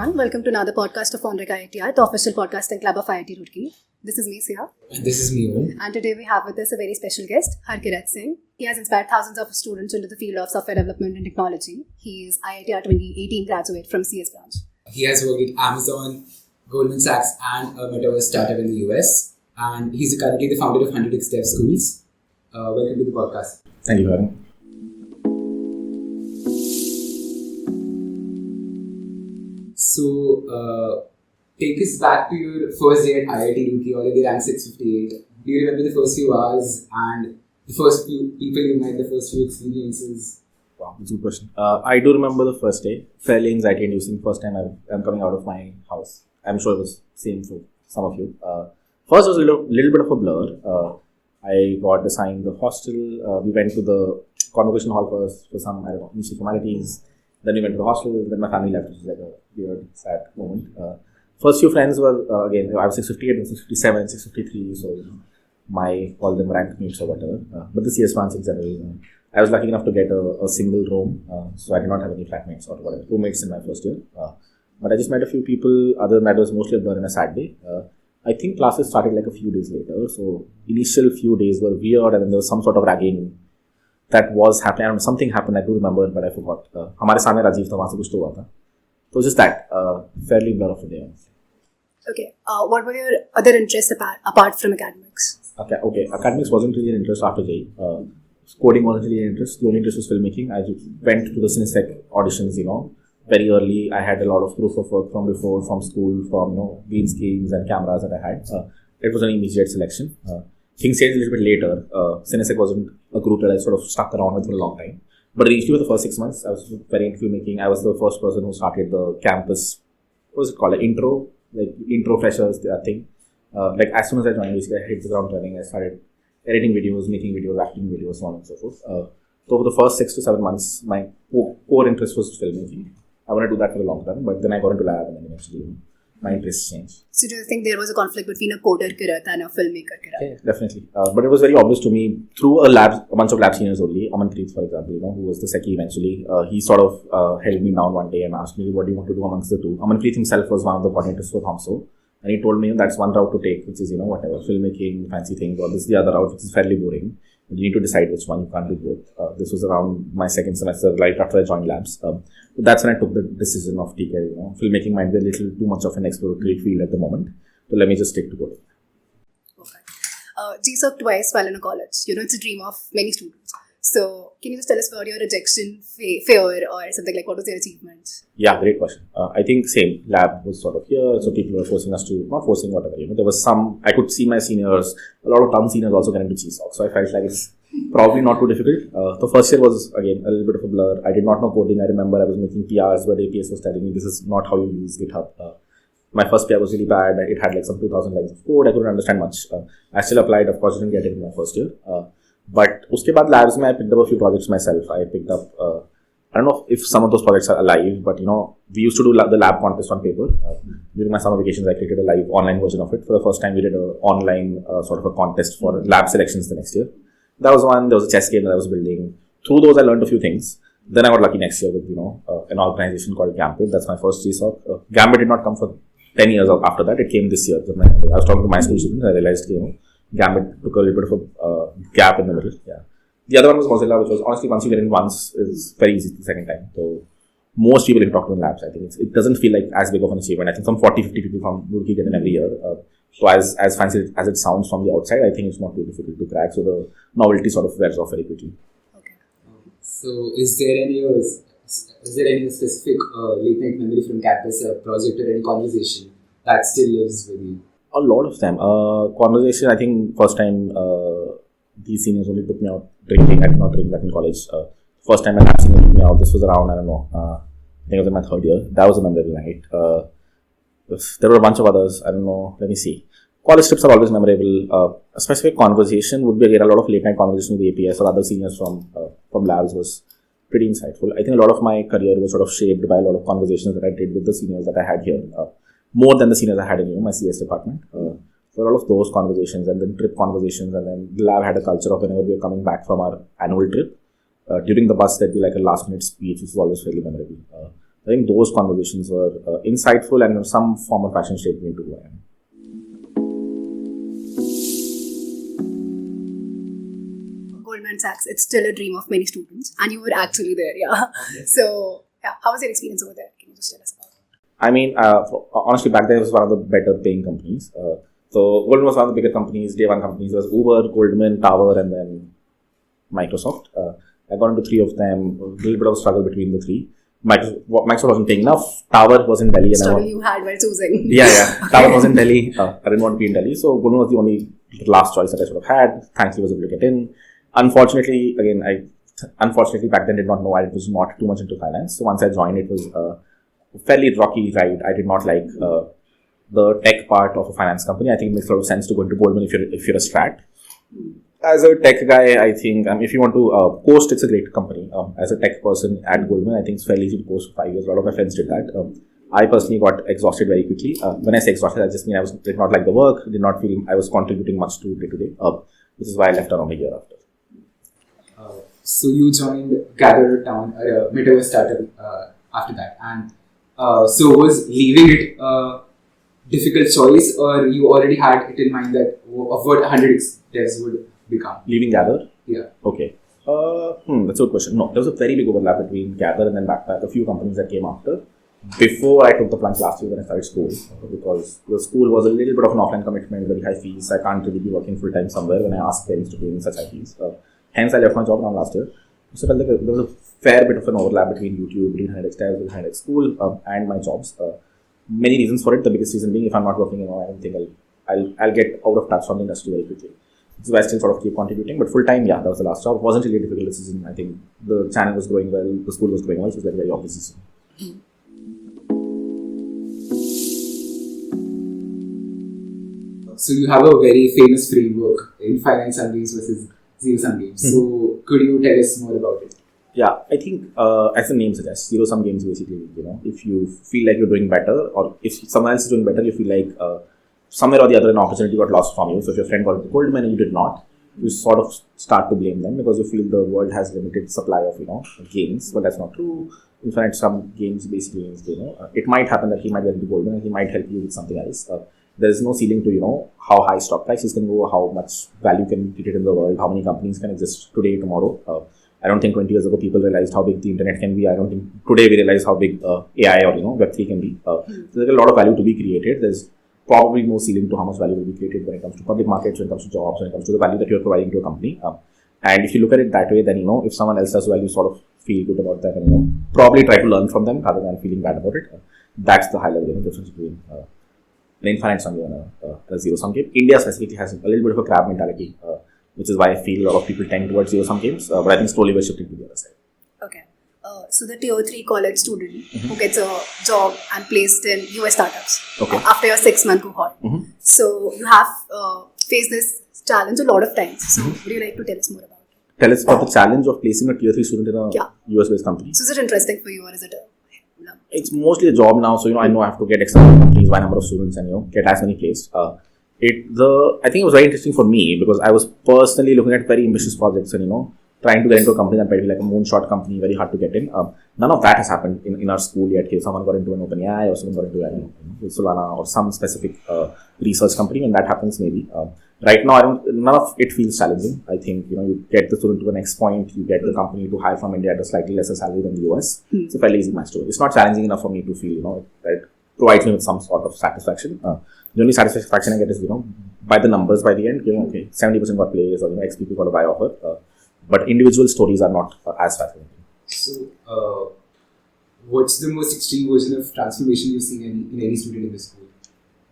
everyone. Welcome to another podcast of onRec IITR, the official podcasting club of IIT Roorkee. This is me, Sia. And this is me, Om. And today we have with us a very special guest, Harkirat Singh. He has inspired thousands of students into the field of software development and technology. He is IITR 2018 graduate from CS branch. He has worked at Amazon, Goldman Sachs, and a metaverse startup in the US. And he's currently the founder of 100xSchool. Welcome to the podcast. Thank you for having me. So, take us back to your first day at IIT Roorkee, already ranked 658. Do you remember the first few hours and the first few people you met, the first few experiences? Wow, that's a good question. I do remember the first day, fairly anxiety-inducing. First time I'm coming out of my house. I'm sure it was same for some of you. First was a little bit of a blur. I got assigned the hostel. We went to the convocation hall first for some initial formalities. Then we went to the hostel. Then my family left, which was like a weird, sad moment. First few friends were, again, I was 658 and 657 and 653, so all them ranked mates or whatever. But the CS branch in general, I was lucky enough to get a single room, so I did not have any flatmates or whatever, roommates in my first year. But I just met a few people. Other than that, it was mostly a blur and a sad day. I think classes started like a few days later, so initial few days were weird, and then there was some sort of ragging that was happening. I don't know, something happened, I do remember, but I forgot. हमारे सामने राजीव था, वहाँ से कुछ तो हुआ था. So just that, fairly blur of a day. Okay, what were your other interests apart from academics? Okay. Academics wasn't really an interest after JEE. Coding wasn't really an interest. The only interest was filmmaking. I just went to the CineSec auditions, very early. I had a lot of proof of work from before, from school, from, green screens and cameras that I had. It was an immediate selection. Things changed a little bit later. CineSec wasn't a group that I sort of stuck around with for a long time. But initially for the first 6 months, I was very into filmmaking. I was the first person who started the campus, what was it called, intro freshers, that thing. As soon as I joined, basically I hit the ground running. I started editing videos, making videos, acting videos, so on and so forth. So for the first 6 to 7 months, my core interest was filmmaking. I want to do that for the long term, but then I got into lab and then eventually my interests changed. So do you think there was a conflict between a coder Kirat and a filmmaker Kirat? Yeah, definitely. But it was very obvious to me through a bunch of lab seniors only. Amanpreet, for example, who was the Seki eventually, he sort of held me down one day and asked me, what do you want to do amongst the two? Amanpreet himself was one of the coordinators for Thamso. And he told me that's one route to take, which is, whatever, filmmaking, fancy things, or this is the other route, which is fairly boring. But you need to decide which one. You can't do both. This was around my second semester, right after I joined labs. That's when I took the decision of TK. Filmmaking might be a little too much of an exploratory field at the moment. So let me just stick to coding. Okay. GSOC twice while in college. It's a dream of many students. So can you just tell us about your rejection, fear, or something like what was your achievement? Yeah, great question. I think same. Lab was sort of here, so people were forcing us to, not forcing, whatever. There was some, I could see my seniors, a lot of town seniors also getting to GSOC. So I felt like it's probably not too difficult. The first year was, again, a little bit of a blur. I did not know coding. I remember I was making PRs where APS was telling me this is not how you use GitHub. My first PR was really bad. It had some 2,000 lines of code. I couldn't understand much. I still applied. Of course, didn't get it in my first year. But uske baad labs mein I picked up a few projects myself. I picked up, I don't know if some of those projects are alive, but we used to do the lab contest on paper. During my summer vacations, I created a live online version of it. For the first time, we did an online sort of a contest for lab selections the next year. That was one. There was a chess game that I was building. Through those, I learned a few things. Then I got lucky next year with, an organization called Gambit. That's my first GSOC. Gambit did not come for 10 years after that. It came this year. I was talking to my school students. I realized, Gambit took a little bit of a gap in the middle. Yeah. The other one was Mozilla, which was honestly once you get in once, is very easy the second time. So most people can talk to in labs. I think it doesn't feel like as big of an achievement. I think some 40-50 people from Roorkee get in every year. So as fancy as it sounds from the outside, I think it's not too difficult to crack. So the novelty sort of wears off very quickly. Okay. So is there any specific late night memory from campus, a project or any conversation that still lives with you? A lot of them. Conversation, I think first time these seniors only took me out drinking. I did not drink back in college. First time my lab senior took me out, this was around, I don't know, I think it was in my third year. That was a memorable night. There were a bunch of others, I don't know, let me see. College trips are always memorable. A specific conversation would be again a lot of late night conversation with APS or other seniors from labs was pretty insightful. I think a lot of my career was sort of shaped by a lot of conversations that I did with the seniors that I had here. More than the seniors I had in my CS department. So a lot of those conversations and then trip conversations, and then the lab had a culture of whenever we were coming back from our annual trip, during the bus there'd be like a last minute speech, which was always fairly memorable. I think those conversations were insightful and in some form of fashion shaped me into who I am. Goldman Sachs, it's still a dream of many students, and you were actually there, yeah. So, yeah, how was your experience over there? Can you just tell us about it? I mean, honestly, back then it was one of the better paying companies. So Goldman was one of the bigger companies, day one companies. There was Uber, Goldman, Tower, and then Microsoft. I got into three of them. A little bit of a struggle between the three. Microsoft wasn't paying enough. Tower was in Delhi. Struggle you had while choosing. Yeah. Tower was in Delhi. I didn't want to be in Delhi. So Goldman was the only last choice that I sort of had. Thankfully, was able to get in. Unfortunately, back then did not know I was not too much into finance. So once I joined, it was a fairly rocky ride. I did not like the tech part of a finance company. I think it makes a lot of sense to go into Goldman if you're a strat. As a tech guy, I think if you want to post, it's a great company. As a tech person at Goldman, I think it's fairly easy to post for 5 years. A lot of my friends did that. I personally got exhausted very quickly. When I say exhausted, I just mean did not like the work, did not feel I was contributing much to day-to-day, which is why I left around a year after. So you joined Gather.town, a metaverse startup after that. And so was leaving it a difficult choice, or you already had it in mind that of what 100x devs would become? Leaving Gather? Yeah. Okay. That's a good question. No, there was a very big overlap between Gather and then Backpack, a few companies that came after. Before I took the plunge last year when I started school, because the school was a little bit of an offline commitment, very high fees. I can't really be working full time somewhere when I asked parents to pay me such high fees. Hence, I left my job around last year. So I felt like there was a fair bit of an overlap between YouTube, between 100x devs, and 100x school, and my jobs. Many reasons for it. The biggest reason being, if I'm not working, I don't think I'll get out of touch from the industry very quickly. So I still sort of keep contributing, but full time, yeah, that was the last job. It wasn't really a difficult decision. I think the channel was growing well, the school was growing well, so it was like a very obvious decision. So you have a very famous framework in finance sum games versus zero sum games. So could you tell us more about it? Yeah, I think as the name suggests, zero sum games basically, if you feel like you're doing better, or if someone else is doing better, you feel like somewhere or the other an opportunity got lost from you. So if your friend got into Goldman and you did not, you sort of start to blame them because you feel the world has limited supply of games, but that's not true. Infinite sum games basically means it might happen that he might get into Goldman and he might help you with something else. There's no ceiling to how high stock prices can go, how much value can be created in the world, how many companies can exist today, tomorrow. I don't think 20 years ago people realized how big the internet can be. I don't think today we realize how big AI or Web3 can be. There's a lot of value to be created. There's probably no ceiling to how much value will be created when it comes to public markets, when it comes to jobs, when it comes to the value that you're providing to a company. And if you look at it that way, then if someone else does well, you sort of feel good about that and probably try to learn from them rather than feeling bad about it. That's the high level difference between an infinite sum game and a zero sum game. India specifically has a little bit of a crab mentality, which is why I feel a lot of people tend towards zero sum games. But I think slowly we're shifting to the other side. Okay. So the tier 3 college student who gets a job and placed in US startups after your 6-month cohort. So you have faced this challenge a lot of times. So would you like to tell us more about it? Tell us about the challenge of placing a tier 3 student in a US based company. So is it interesting for you, or is it it's mostly a job now, so I know I have to get external companies by number of students and get as many placed. I think it was very interesting for me because I was personally looking at very ambitious projects and trying to get into a company that might be like a moonshot company, very hard to get in. None of that has happened in our school yet. Someone got into an OpenAI or someone got into Solana or some specific research company. When that happens, maybe. Right now, none of it feels challenging. I think you get the student to the next point, you get the company to hire from India at a slightly lesser salary than the US. It's a fairly easy match to it. It's not challenging enough for me to feel that provides me with some sort of satisfaction. The only satisfaction I get is by the numbers by the end. 70% got plays or X people got a buy offer. But individual stories are not as fascinating. So, what's the most extreme version of transformation you've seen in any student in the school?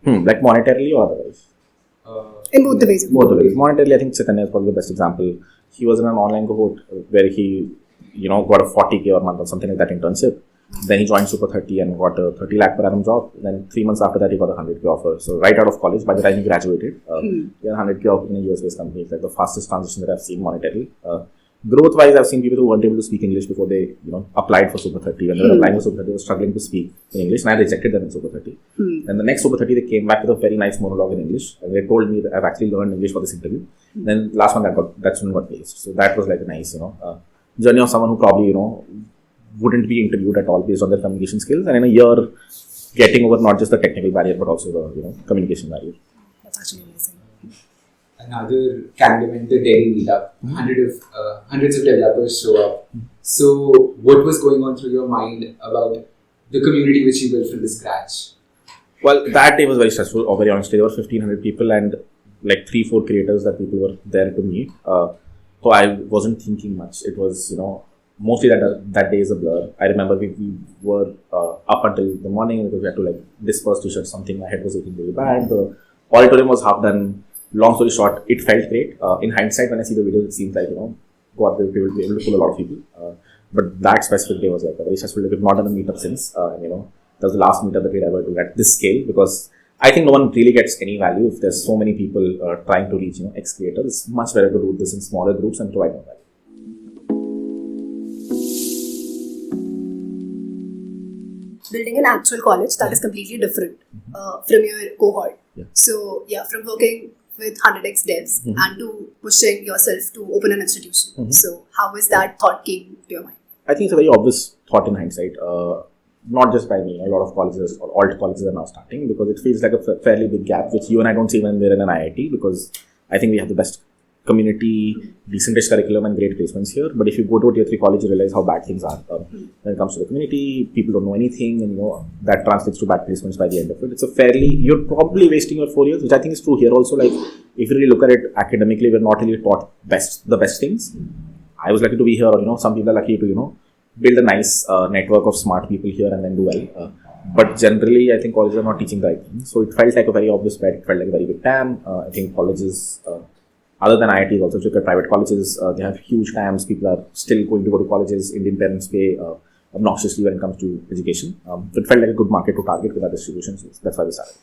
Like monetarily or otherwise? in both the ways? Both the ways. Monetarily, I think Chaitanya is probably the best example. He was in an online cohort where he, got a 40K a month or something like that internship. Then he joined Super 30 and got a 30 lakh per annum job. Then 3 months after that, he got a 100K offer. So right out of college, by the time he graduated, he had a 100K offer in a US-based company. It's like the fastest transition that I've seen monetarily. Growth-wise, I've seen people who weren't able to speak English before they, applied for Super 30. When they were applying for Super 30, they were struggling to speak in English, and I rejected them in Super 30. And the next Super 30, they came back with a very nice monologue in English, and they told me that I've actually learned English for this interview. Then last one that student got placed. So that was like a nice, journey of someone who probably, wouldn't be interviewed at all based on their communication skills, and in a year, getting over not just the technical barrier but also the communication barrier. That's actually amazing. Another candidate went to Delhi meetup. Hundreds of developers show up. So, what was going on through your mind about the community which you built from the scratch? Well, that day was very stressful. Or very honestly, there were 1,500 people and like 3-4 creators that people were there to meet. So I wasn't thinking much. It was mostly that day is a blur. I remember we were up until the morning because we had to like disperse to shut something. My head was aching very bad. The auditorium was half done. Long story short, it felt great. In hindsight, when I see the videos, it seems like God will be able to pull a lot of people. But that specific day was like a very stressful day. We've not done a meetup since. That was the last meetup that we'd ever do at this scale, because I think no one really gets any value if there's so many people trying to reach ex-creators. It's much better to do this in smaller groups and provide more value. Building an actual college that is completely different from your cohort. Yeah. So from working with 100x devs and to pushing yourself to open an institution. So how is that thought came to your mind? I think it's a very obvious thought in hindsight. Not just by me, a lot of colleges or alt colleges are now starting, because it feels like a fairly big gap, which you and I don't see when we're in an IIT, because I think we have the best community, decentish curriculum and great placements here. But if you go to a tier 3 college, you realize how bad things are when it comes to the community. People don't know anything, and that translates to bad placements by the end of it. You're probably wasting your 4 years, which I think is true here also. Like, if you really look at it academically, we're not really taught the best things. I was lucky to be here, or some people are lucky to build a nice network of smart people here and then do well. But generally, I think colleges are not teaching the right things. So it felt like a very obvious bet. It felt like a very big TAM. I think colleges, other than IITs, also if you look at private colleges, they have huge TAMs. People are still going to go to colleges. Indian parents pay obnoxiously when it comes to education. So it felt like a good market to target with our distribution. So that's why we started.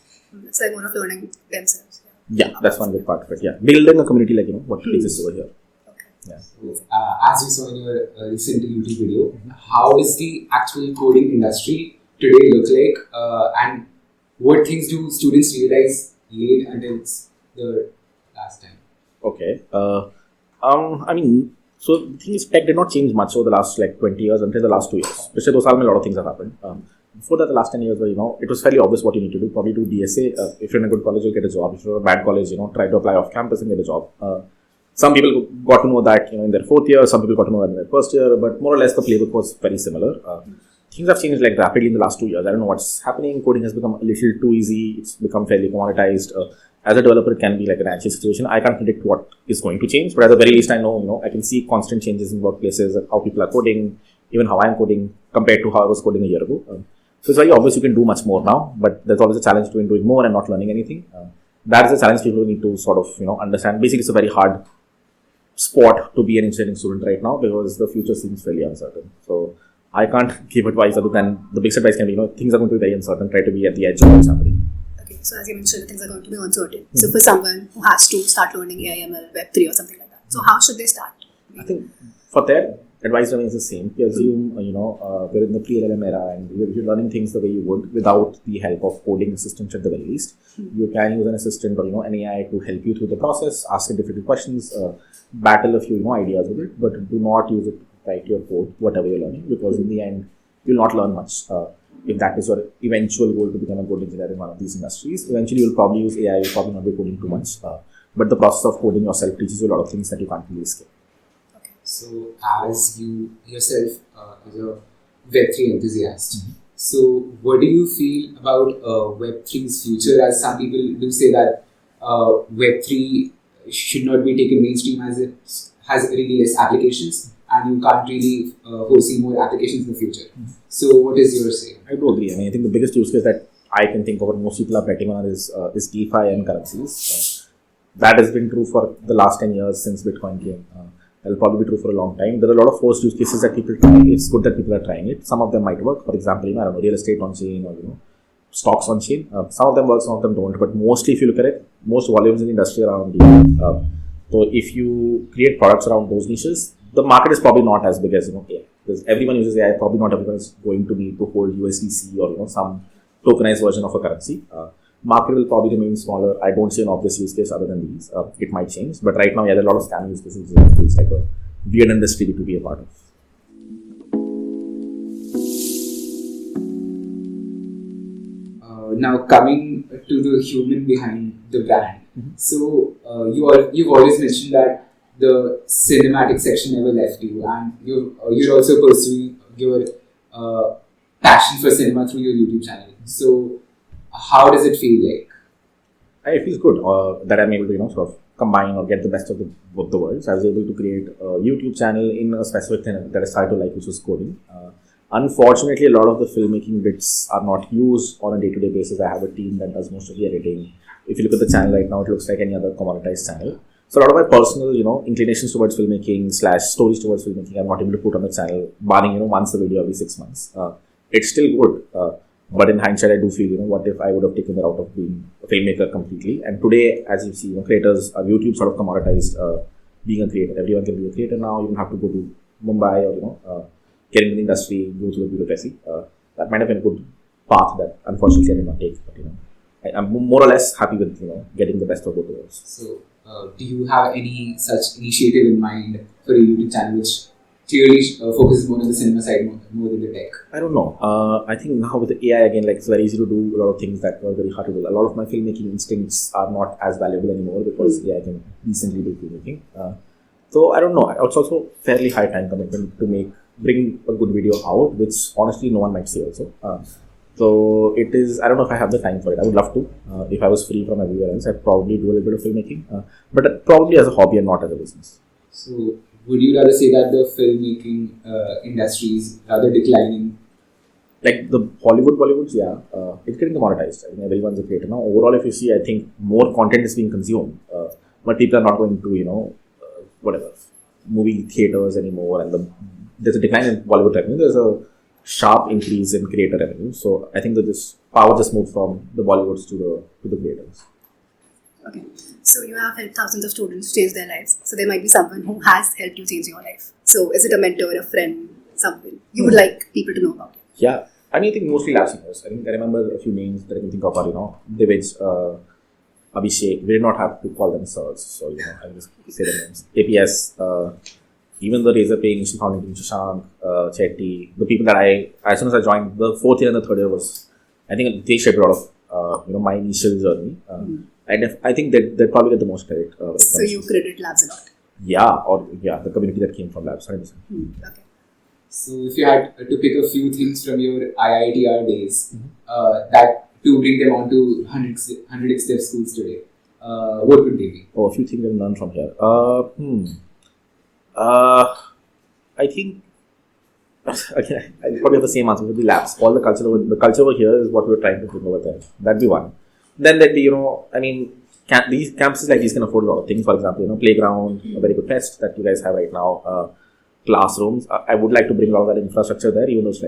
It's like one of learning themselves. Yeah, that's one big part of it. Yeah, building a community like what exists over here. Yeah. As we saw in your recent YouTube video, how does the actual coding industry today look like, and what things do students realize late until the last time? Okay. So the thing is, tech did not change much over the last 20 years until the last 2 years. Especially those a lot of things have happened. Before that, the last 10 years were, it was fairly obvious what you need to do. Probably do DSA. If you're in a good college, you'll get a job. If you're in a bad college, try to apply off campus and get a job. Some people got to know that in their 4th year, some people got to know that in their 1st year, but more or less the playbook was very similar. Things have changed rapidly in the last 2 years. I don't know what's happening. Coding has become a little too easy. It's become fairly commoditized. As a developer, it can be like an anxious situation. I can't predict what is going to change, but at the very least, I know I can see constant changes in workplaces, how people are coding, even how I'm coding compared to how I was coding a year ago. So it's very obvious you can do much more now, but there's always a challenge to doing more and not learning anything. That is a challenge people need to sort of understand. Basically, it's a very hard spot to be an engineering student right now, because the future seems fairly uncertain. So I can't give advice other than the biggest advice can be, things are going to be very uncertain. Try to be at the edge of what's happening. Okay, so as you mentioned, things are going to be uncertain. So for someone who has to start learning AI/ML, Web3 or something like that, so how should they start? I think for that, advice remains the same. You assume, we're in the pre-LLM era and you're learning things the way you would without the help of coding assistants at the very least. You can use an assistant or, an AI to help you through the process, ask it difficult questions, battle a few, ideas with it, but do not use it to write your code, whatever you're learning, because in the end, you'll not learn much. If that is your eventual goal to become a good engineer in one of these industries, eventually you'll probably use AI, you'll probably not be coding too much. But the process of coding yourself teaches you a lot of things that you can't really skip. So, as you yourself is a Web3 enthusiast, so what do you feel about Web3's future? As some people do say that Web3 should not be taken mainstream as it has really less applications, and you can't really foresee more applications in the future. So, what is your say? I do agree. I think the biggest use case that I can think of, what most people are betting on, is DeFi and currencies. That has been true for the last 10 years since Bitcoin came. It'll probably be true for a long time. There are a lot of forced use cases that people try. It's good that people are trying it. Some of them might work. For example, real estate on chain or stocks on chain. Some of them work, some of them don't. But mostly, if you look at it, most volumes in the industry around so if you create products around those niches, the market is probably not as big as AI. Because everyone uses AI. Probably not everyone is going to need to hold USDC or some tokenized version of a currency. Market will probably remain smaller. I don't see an obvious use case other than these. It might change, but right now, there are a lot of scam use cases. It feels like a weird industry to be a part of. now coming to the human behind the brand. So you've always mentioned that the cinematic section never left you, and you're also pursuing your passion for cinema through your YouTube channel. So how does it feel like? It feels good that I'm able to, sort of combine or get the best of both the worlds. I was able to create a YouTube channel in a specific thing that I started to like, which was coding. Unfortunately, a lot of the filmmaking bits are not used on a day-to-day basis. I have a team that does most of the editing. If you look at the channel right now, it looks like any other commoditized channel. So a lot of my personal, inclinations towards filmmaking / stories towards filmmaking, I'm not able to put on the channel, barring, once a video every 6 months. It's still good. But in hindsight, I do feel, what if I would have taken the route of being a filmmaker completely? And today, as you see, creators, YouTube sort of commoditized being a creator. Everyone can be a creator now. You don't have to go to Mumbai or, get in the industry, go through the bureaucracy. That might have been a good path that unfortunately I did not take. But, I'm more or less happy with, getting the best of both worlds. So, do you have any such initiative in mind for a YouTube channel which clearly focuses more on the cinema side more than the tech? I don't know. I think now with the AI again, it's very easy to do a lot of things that were very hard to do. A lot of my filmmaking instincts are not as valuable anymore because AI can decently do filmmaking. So I don't know. It's also fairly high time commitment to bring a good video out, which honestly no one might see also. So it is, I don't know if I have the time for it. I would love to. If I was free from everywhere else, I'd probably do a little bit of filmmaking. But probably as a hobby and not as a business. So would you rather say that the filmmaking industry is rather declining? Like the Bollywoods, yeah. It's getting commoditized. I think everyone's a creator now. Overall, if you see, I think more content is being consumed. But people are not going to, movie theaters anymore. And there's a decline in Bollywood revenue. There's a sharp increase in creator revenue. So I think that this power just moved from the Bollywoods to the creators. Okay. So you have helped thousands of students change their lives. So there might be someone who has helped you change your life. So is it a mentor, a friend, someone you would like people to know about? Yeah. I think mostly lab seniors. I remember a few names that I can think of are, Divij, Abhishek. We did not have to call them sirs. So, I will just say their names. APS, even the Razor Pay initial founding team, Shashank, Chetty, the people that as soon as I joined, the 4th year and the 3rd year I think they shaped a lot of, my initial journey. And I think they'd probably get the most credit. So you credit labs a lot? Yeah, the community that came from labs, 100%. Okay. So if you had to pick a few things from your IITR days that to bring them on to 100x schools today, what would they be? Oh, a few things I've learned from here. I think again, I probably have the same answer with the labs. All the culture over here is what we're trying to bring over there. That'd be one. Then there'd be, these campuses like these can afford a lot of things. For example, playground, a very good fest that you guys have right now, classrooms. I would like to bring a lot of that infrastructure there, even though it's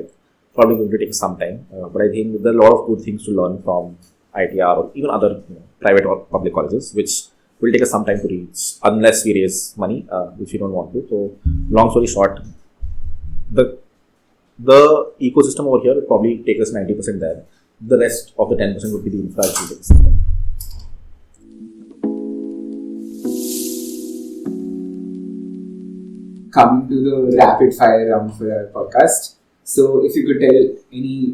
probably going to take some time. But I think there are a lot of good things to learn from IITR or even other private or public colleges, which will take us some time to reach unless we raise money, which we don't want to. So, long story short, the ecosystem over here will probably take us 90% there. The rest of the 10% would be the infrastructure. Coming to the rapid fire round for our podcast. So, if you could tell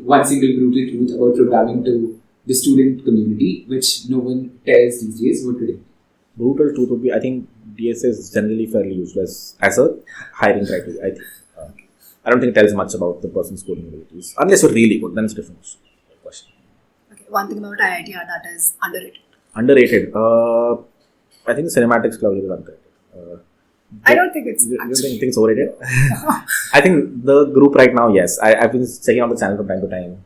one single brutal truth about programming to the student community, which no one tells these days, what would it be? Brutal truth would be, I think DSA is generally fairly useless as a hiring criteria. I think. I don't think it tells much about the person's coding abilities. Unless you're really good, then it's a different question. Okay, one thing about IITR that is underrated. Underrated? I think the cinematics club is underrated. I don't think it's You think it's overrated? I think the group right now, yes. I've been checking out the channel from time to time.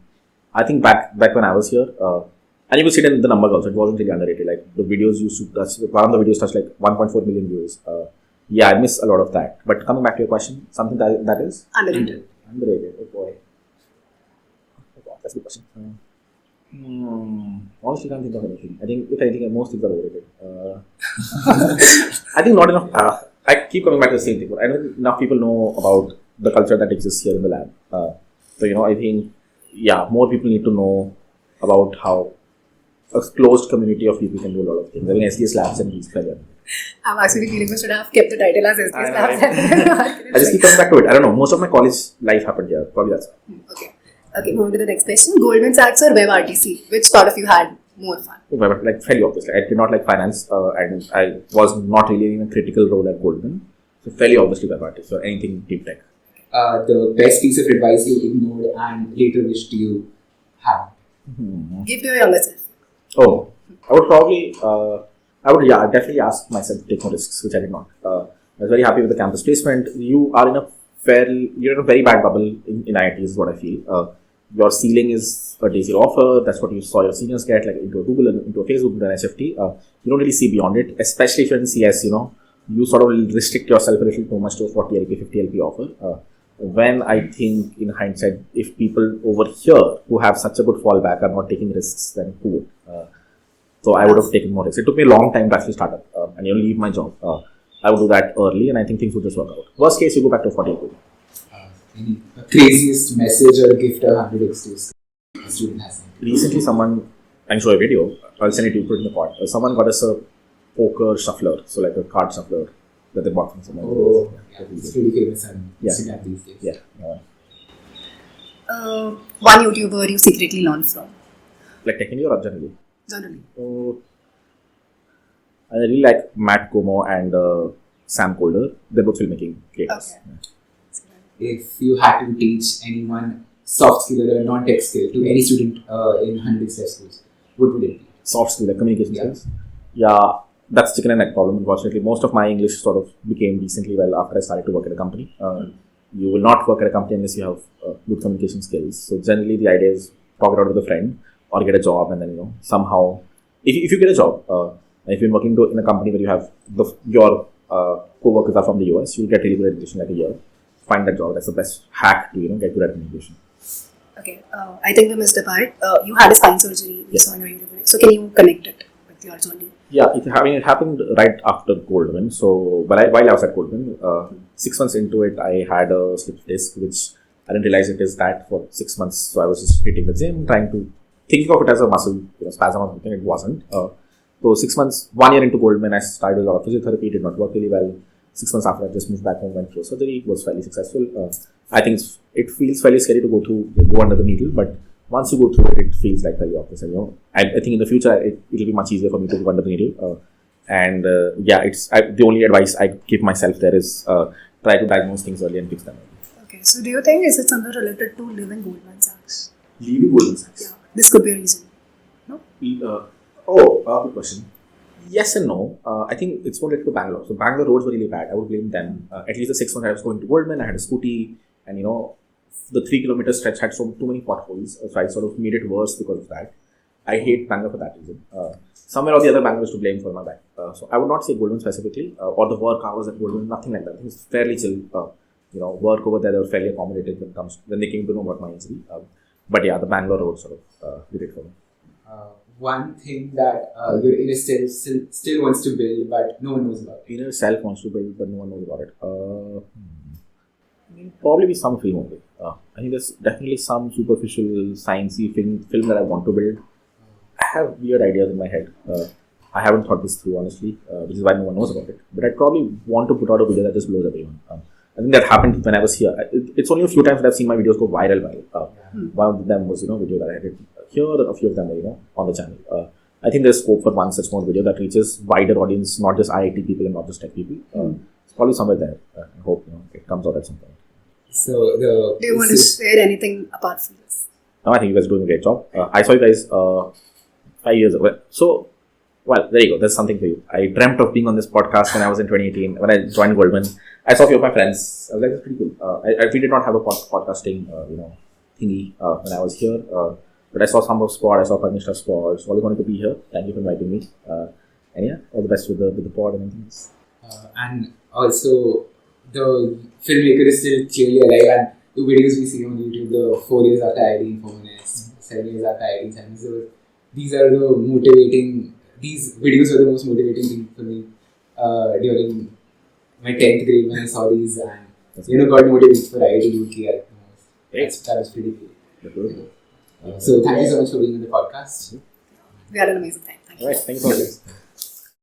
I think back when I was here, and you will see it in the numbers also, it wasn't really underrated. Like the videos used to touch, one of the videos touched like 1.4 million views. Yeah, I miss a lot of that. But coming back to your question, something that is? underrated. Underrated, oh boy. That's a good question. Honestly, can't think of anything. I think, if anything, most things are overrated. I think not enough. I keep coming back to the same thing, but I don't think enough people know about the culture that exists here in the lab. So, I think, more people need to know about how a closed community of people can do a lot of things. I mean, SDS labs and these kind of. I'm actually feeling we should have kept the title as SDS labs. I just keep coming back to it. I don't know. Most of my college life happened here. Probably that's why. Okay. Okay, moving to the next question. Goldman Sachs or WebRTC? Which part of you had more fun? Like fairly obviously, I did not like finance, and I was not really in a critical role at Goldman. So fairly obviously WebRTC. So anything deep tech. The best piece of advice you ignored and later wished you had. Give to your younger self. Oh, I would probably, I'd definitely ask myself to take more risks, which I did not. I was very happy with the campus placement. You're in a very bad bubble in IIT is what I feel. Your ceiling is a day zero offer. That's what you saw your seniors get, like into a Google, into a Facebook, into an HFT. You don't really see beyond it, especially if you're in CS, you sort of restrict yourself a little too much to a 40 LP, 50 LP offer. When I think in hindsight, if people over here who have such a good fallback are not taking risks, then who would? So I would have taken more risks. It took me a long time to actually start up and leave my job. I would do that early, and I think things would just work out. Worst case, you go back to 40 LP. Any craziest message or gift a 100x student has? Recently, someone, I'm sure a video, I'll send it to you, put it in the pod. Someone got us a poker shuffler, so like a card shuffler that they bought from someone. Oh, yeah, it's pretty famous on Instagram these days. Yeah. One YouTuber you secretly learn from? Like technically or generally? Generally. I really like Matt Como and Sam Colder. They're both filmmaking creators. Okay. If you had to teach anyone soft skill or a non-tech skill to any student in 100xSchool, what would it be? Soft skill, like communication skills. Yeah, that's chicken and egg problem, unfortunately. Most of my English sort of became decently well after I started to work at a company. You will not work at a company unless you have good communication skills. So generally the idea is talk it out with a friend or get a job, and then somehow, if you get a job, if you're working in a company where you have your co-workers are from the US, you'll get really good education like a year. Find that job. That's the best hack to get good at communication. Okay, I think we missed a part. You had a spine surgery. We saw in your interview. So can you connect it with your journey? Yeah, it happened right after Goldman. So, while I was at Goldman, 6 months into it, I had a slipped disc, which I didn't realize it is that for 6 months. So I was just hitting the gym, thinking of it as a muscle spasm or something. It wasn't. So 6 months, 1 year into Goldman, I started a lot of physiotherapy. Did not work really well. 6 months after, I just moved back home, went through surgery. Was fairly successful. I think it feels fairly scary to go under the needle, but once you go through it, it feels like very opposite. I think in the future it'll be much easier for me to go under the needle. The only advice I give myself there is try to diagnose things early and fix them early. Okay, so do you think is it something related to leaving Goldman Sachs? Leaving Goldman Sachs? Yeah, this could be a reason. No? Good question. Yes and no. I think it's more related to Bangalore. So Bangalore roads were really bad. I would blame them. At least the 6 months I was going to Goldman, I had a scooty, and the 3 kilometer stretch had too many potholes. So I sort of made it worse because of that. I hate Bangalore for that reason. Somewhere or the other, Bangalore is to blame for my bad. So I would not say Goldman specifically, or the work hours at Goldman, nothing like that. I think it's fairly chill. Work over there, they were fairly accommodative when they came to know about my injury. But yeah, the Bangalore road sort of did it for me. One thing that your inner self still wants to build, but no one knows about it. Inner self wants to build, but no one knows about it. Probably be some film only. I think there's definitely some superficial sciencey film that I want to build. I have weird ideas in my head. I haven't thought this through honestly, which is why no one knows about it. But I probably want to put out a video that just blows everyone. I think that happened when I was here. It's only a few times that I've seen my videos go viral. One of them was video that I did here. A few of them were on the channel. I think there's scope for one such small video that reaches wider audience, not just IIT people and not just tech people. It's probably somewhere there. I hope it comes out at some point. So do you want to share anything apart from this? No, I think you guys are doing a great job. I saw you guys 5 years ago. So, well, there you go. There's something for you. I dreamt of being on this podcast when I was in 2018. When I joined Goldman, I saw a few of my friends. I was like, that's pretty cool. We did not have a podcasting, thingy when I was here. But I saw some of Squad. I saw Parnishta Squad. So, I wanted to be here. Thank you for inviting me. And yeah, all the best with the pod and everything else. And also, the filmmaker is still clearly alive, and the videos we see on YouTube, the 4 years after IIT Informants, 7 years after IIT Science, so these videos were the most motivating thing for me during my 10th grade when I saw these, and got motivated for IIT Rorkee. That was pretty cool. So thank you so much for being on the podcast. We had an amazing time. Thank you. All right, thank you so much.